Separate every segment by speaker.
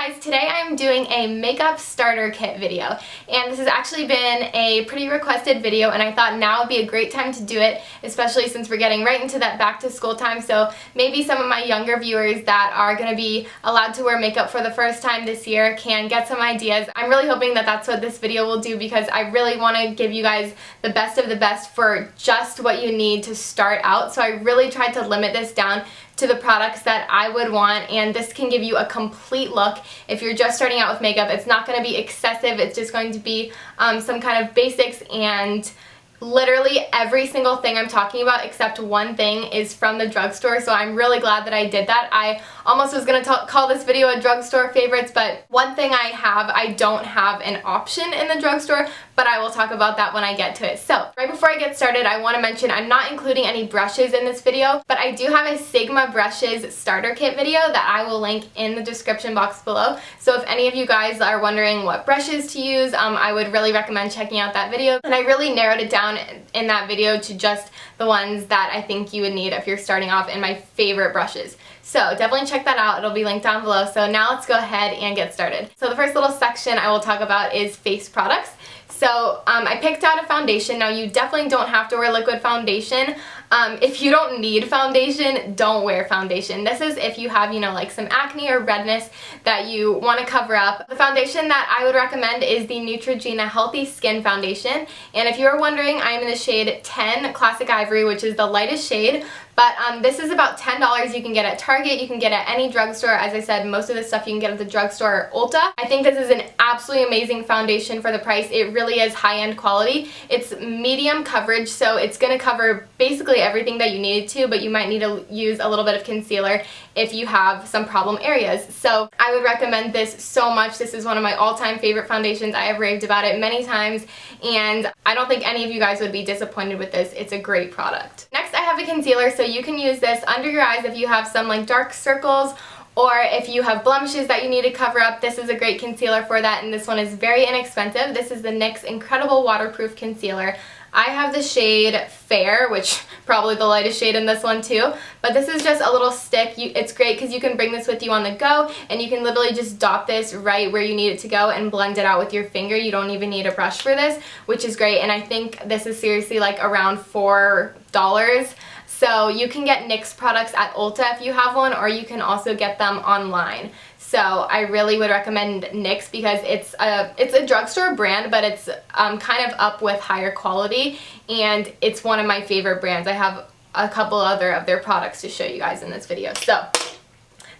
Speaker 1: Hey guys, today I'm doing a makeup starter kit video, and this has actually been a pretty requested video, and I thought now would be a great time to do it, especially since we're getting right into that back to school time. So maybe some of my younger viewers that are going to be allowed to wear makeup for the first time this year can get some ideas. I'm really hoping that that's what this video will do, because I really want to give you guys the best of the best for just what you need to start out. So I really tried to limit this down to the products that I would want, and this can give you a complete look if you're just starting out with makeup. It's not going to be excessive, it's just going to be some kind of basics, and literally every single thing I'm talking about except one thing is from the drugstore, so I'm really glad that I did that. I almost was going to call this video a drugstore favorites, but one thing I don't have an option in the drugstore, but I will talk about that when I get to it. So right before I get started, I want to mention I'm not including any brushes in this video, but I do have a Sigma brushes starter kit video that I will link in the description box below. So if any of you guys are wondering what brushes to use, I would really recommend checking out that video. And I really narrowed it down in that video to just the ones that I think you would need if you're starting off, and my favorite brushes. So definitely check that out, it'll be linked down below. So now let's go ahead and get started. So the first little section I will talk about is face products. So I picked out a foundation. Now you definitely don't have to wear liquid foundation. If you don't need foundation, don't wear foundation. This is if you have, like some acne or redness that you want to cover up. The foundation that I would recommend is the Neutrogena Healthy Skin Foundation. And if you're wondering, I am in the shade 10 Classic Ivory, which is the lightest shade. But this is about $10. You can get at Target, you can get at any drugstore. As I said, most of this stuff you can get at the drugstore or Ulta. I think this is an absolutely amazing foundation for the price. It really is high-end quality. It's medium coverage, so it's going to cover basically everything that you need it to, but you might need to use a little bit of concealer if you have some problem areas. So I would recommend this so much. This is one of my all-time favorite foundations. I have raved about it many times, and I don't think any of you guys would be disappointed with this. It's a great product. Next, I have a concealer, so you can use this under your eyes if you have some dark circles, or if you have blemishes that you need to cover up. This is a great concealer for that, and this one is very inexpensive. This is the NYX Incredible Waterproof Concealer. I have the shade Fair, which probably the lightest shade in this one too, but this is just a little stick. It's great because you can bring this with you on the go, and you can literally just dot this right where you need it to go and blend it out with your finger. You don't even need a brush for this, which is great, and I think this is seriously around $4. So you can get NYX products at Ulta if you have one, or you can also get them online. So I really would recommend NYX because it's a drugstore brand, but it's kind of up with higher quality, and it's one of my favorite brands. I have a couple other of their products to show you guys in this video. So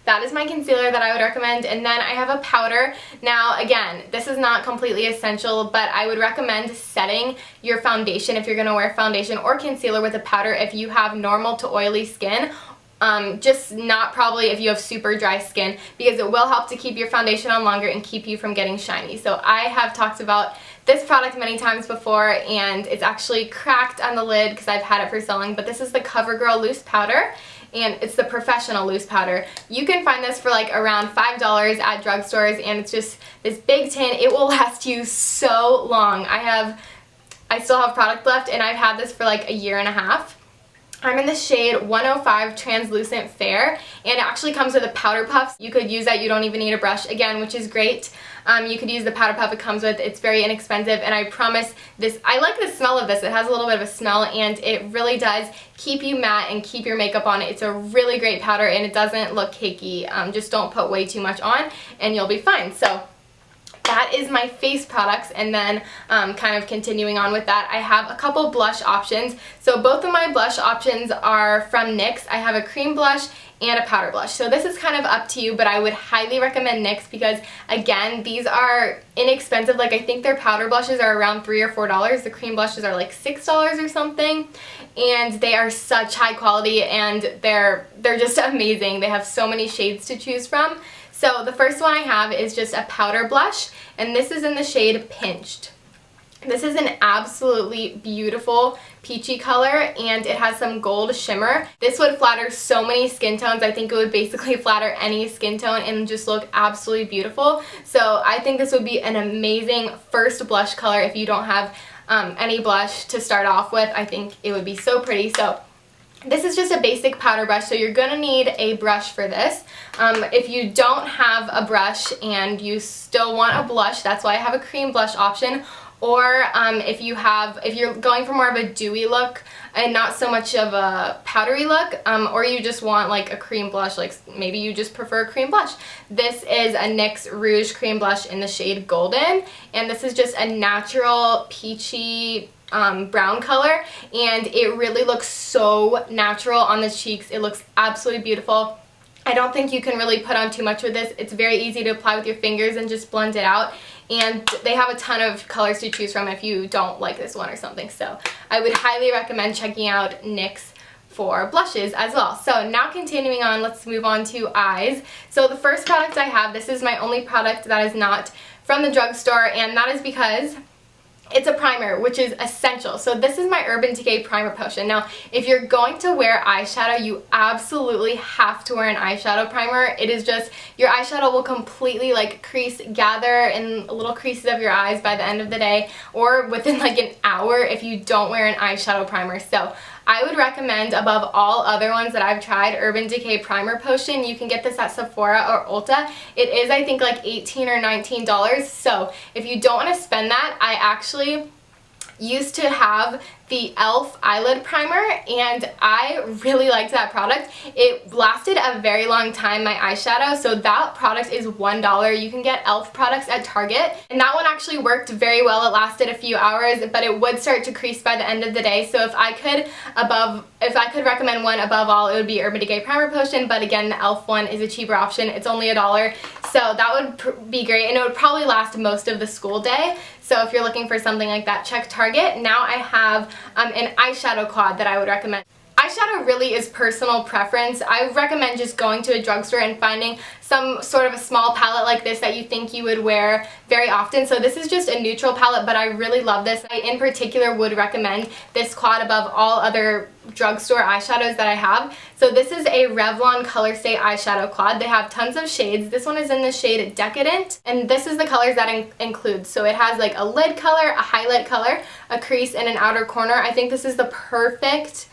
Speaker 1: that is my concealer that I would recommend. And then I have a powder. Now again, this is not completely essential, but I would recommend setting your foundation if you're going to wear foundation or concealer with a powder if you have normal to oily skin. Just not probably if you have super dry skin, because it will help to keep your foundation on longer and keep you from getting shiny. So I have talked about this product many times before, and it's actually cracked on the lid because I've had it for so long, but this is the Covergirl loose powder, and it's the professional loose powder. You can find this for around $5 at drugstores, and it's just this big tin. It will last you so long. I still have product left, and I've had this for a year and a half. I'm in the shade 105 Translucent Fair, and it actually comes with a powder puff. You could use that, you don't even need a brush again, which is great. You could use the powder puff it comes with. It's very inexpensive, and I promise this, I like the smell of this. It has a little bit of a smell, and it really does keep you matte and keep your makeup on. It's a really great powder, and it doesn't look cakey. Just don't put way too much on, and you'll be fine. So that is my face products, and then kind of continuing on with that, I have a couple blush options. So both of my blush options are from NYX. I have a cream blush and a powder blush. So this is kind of up to you, but I would highly recommend NYX because, again, these are inexpensive. I think their powder blushes are around $3 or $4. The cream blushes are $6 or something, and they are such high quality, and they're just amazing. They have so many shades to choose from. So the first one I have is just a powder blush, and this is in the shade Pinched. This is an absolutely beautiful peachy color, and it has some gold shimmer. This would flatter so many skin tones. I think it would basically flatter any skin tone and just look absolutely beautiful. So I think this would be an amazing first blush color if you don't have any blush to start off with. I think it would be so pretty. So This is just a basic powder brush, so you're gonna need a brush for this. If you don't have a brush and you still want a blush, that's why I have a cream blush option. Or if you're going for more of a dewy look and not so much of a powdery look, or you just want like a cream blush, like maybe you just prefer a cream blush. This is a NYX Rouge Cream Blush in the shade Golden, and this is just a natural peachy brown color, and it really looks so natural on the cheeks. It looks absolutely beautiful. I don't think you can really put on too much with this. It's very easy to apply with your fingers and just blend it out. And they have a ton of colors to choose from if you don't like this one or something. So I would highly recommend checking out NYX for blushes as well. So now continuing on, let's move on to eyes. So the first product I have, this is my only product that is not from the drugstore, and that is because it's a primer, which is essential. So this is my Urban Decay Primer Potion. Now, if you're going to wear eyeshadow, you absolutely have to wear an eyeshadow primer. It is just, your eyeshadow will completely like gather in little creases of your eyes by the end of the day, or within like an hour if you don't wear an eyeshadow primer. So I would recommend, above all other ones that I've tried, Urban Decay Primer Potion. You can get this at Sephora or Ulta. It is, I think, like $18 or $19. So if you don't want to spend that, I actually used to have the e.l.f. eyelid primer, and I really liked that product. It lasted a very long time, my eyeshadow, so that product is $1. You can get e.l.f. products at Target, and that one actually worked very well. It lasted a few hours, but it would start to crease by the end of the day. So if I could recommend one above all, it would be Urban Decay Primer Potion, but again, the e.l.f. one is a cheaper option. It's only $1, so that would be great, and it would probably last most of the school day. So if you're looking for something like that, check Target. Now I have an eyeshadow quad that I would recommend. Eyeshadow really is personal preference. I recommend just going to a drugstore and finding some sort of a small palette like this that you think you would wear very often. So this is just a neutral palette, but I really love this. I in particular would recommend this quad above all other drugstore eyeshadows that I have. So this is a Revlon Colorstay eyeshadow quad. They have tons of shades. This one is in the shade Decadent, and this is the colors that includes. So it has like a lid color, a highlight color, a crease, and an outer corner. I think this is the perfect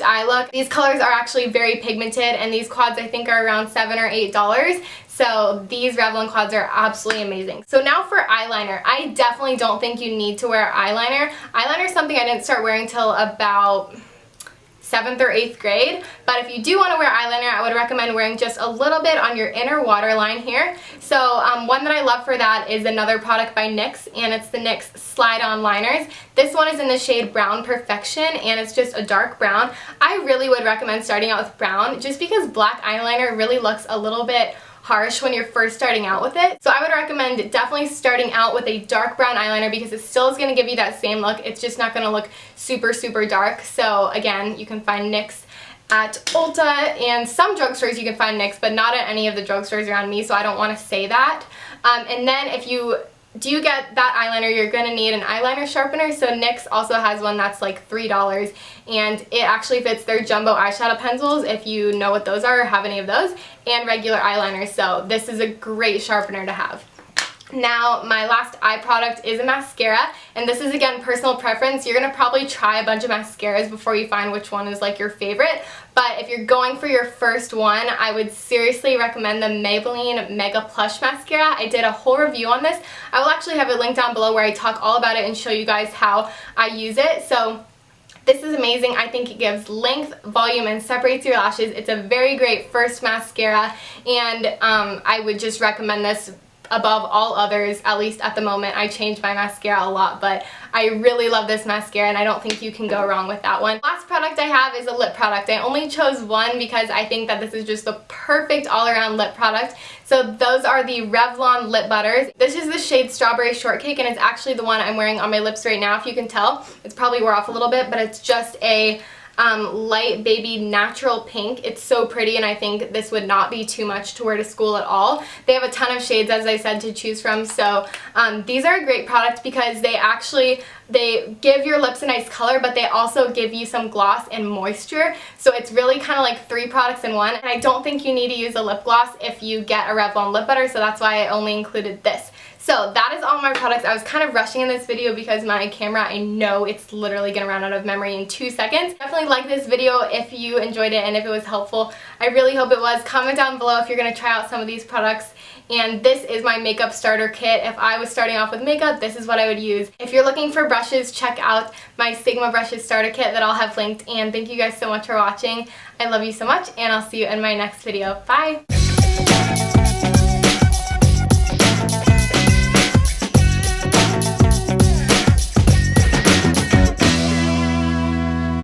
Speaker 1: eye look. These colors are actually very pigmented, and these quads I think are around $7 or $8. So these Revlon quads are absolutely amazing. So now for eyeliner. I definitely don't think you need to wear eyeliner. Eyeliner is something I didn't start wearing till about 7th or 8th grade, but if you do want to wear eyeliner, I would recommend wearing just a little bit on your inner waterline here. So one that I love for that is another product by NYX, and it's the NYX Slide-On Liners. This one is in the shade Brown Perfection, and it's just a dark brown. I really would recommend starting out with brown, just because black eyeliner really looks a little bit harsh when you're first starting out with it. So I would recommend definitely starting out with a dark brown eyeliner, because it still is going to give you that same look. It's just not going to look super dark. So again, you can find NYX at Ulta, and some drugstores you can find NYX, but not at any of the drugstores around me, so I don't want to say that. And then if you do get that eyeliner, you're going to need an eyeliner sharpener. So NYX also has one that's like $3, and it actually fits their jumbo eyeshadow pencils, if you know what those are or have any of those, and regular eyeliner. So this is a great sharpener to have. Now, my last eye product is a mascara, and this is again personal preference. You're going to probably try a bunch of mascaras before you find which one is like your favorite, but if you're going for your first one, I would seriously recommend the Maybelline Mega Plush Mascara. I did a whole review on this. I will actually have a link down below where I talk all about it and show you guys how I use it. So this is amazing. I think it gives length, volume, and separates your lashes. It's a very great first mascara, and I would just recommend this above all others, at least at the moment. I change my mascara a lot, but I really love this mascara, and I don't think you can go wrong with that one. Last product I have is a lip product. I only chose one because I think that this is just the perfect all-around lip product. So those are the Revlon lip butters. This is the shade Strawberry Shortcake, and it's actually the one I'm wearing on my lips right now. If you can tell, it's probably wore off a little bit, but it's just a light baby natural pink. It's so pretty, and I think this would not be too much to wear to school at all. They have a ton of shades, as I said, to choose from. So these are a great product because they give your lips a nice color, but they also give you some gloss and moisture. So it's really kind of like 3 products in one. And I don't think you need to use a lip gloss if you get a Revlon lip butter, so that's why I only included this. So that is all my products. I was kind of rushing in this video because my camera, I know it's literally gonna run out of memory in 2 seconds. Definitely like this video if you enjoyed it and if it was helpful. I really hope it was. Comment down below if you're gonna try out some of these products. And this is my makeup starter kit. If I was starting off with makeup, this is what I would use. If you're looking for brushes, check out my Sigma brushes starter kit that I'll have linked. And thank you guys so much for watching. I love you so much, and I'll see you in my next video. Bye!